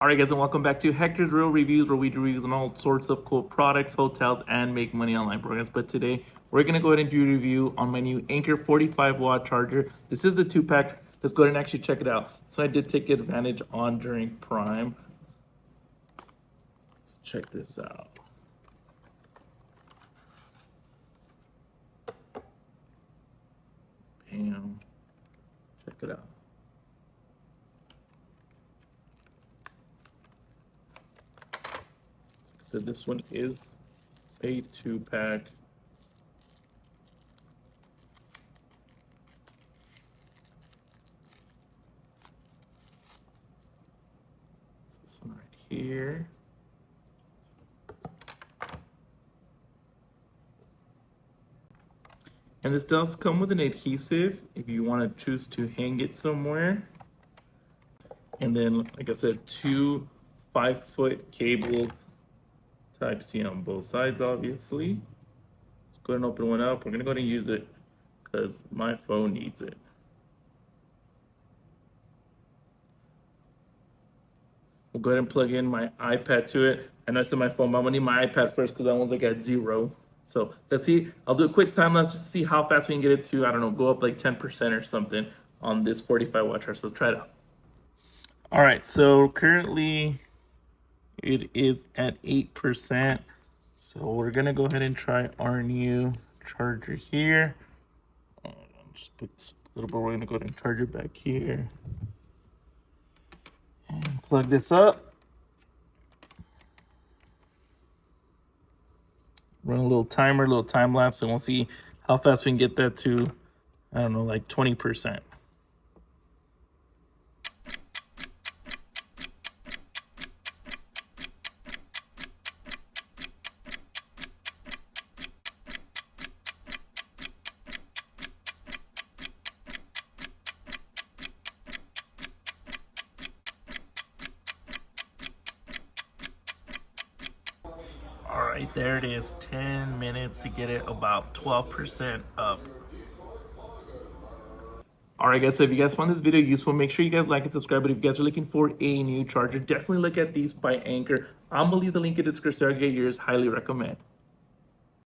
Alright guys, and welcome back to Hector's Real Reviews, where we do reviews on all sorts of cool products, hotels, and make money online programs. But today, we're going to go ahead and do a review on my new Anker 45W charger. This is the 2-pack. Let's go ahead and actually check it out. So I did take advantage on during Prime. Let's check this out. Bam. Check it out. So this one is a 2-pack. This one right here. And this does come with an adhesive if you want to choose to hang it somewhere. And then, like I said, two 5-foot cables. Type-C on both sides, obviously. Let's go ahead and open one up. We're gonna go ahead and use it because my phone needs it. We'll go ahead and plug in my iPad to it. I know I said my phone, but I'm gonna need my iPad first because that one's like at 0. So let's see. I'll do a quick time. Let's just see how fast we can get it to, I don't know, go up like 10% or something on this 45W charger. So let's try it out. All right, so currently it is at 8%. So we're gonna go ahead and try our new charger here. Just put this a little bit. We're gonna go ahead and charge it back here and plug this up. Run a little timer, a little time lapse, and we'll see how fast we can get that to, I don't know, like 20%. All right, there it is. 10 minutes to get it about 12% up. All right, guys, so if you guys found this video useful, make sure you guys like and subscribe. But if you guys are looking for a new charger, definitely look at these by Anker. I'm gonna leave the link in the description. I'll get yours. Highly recommend.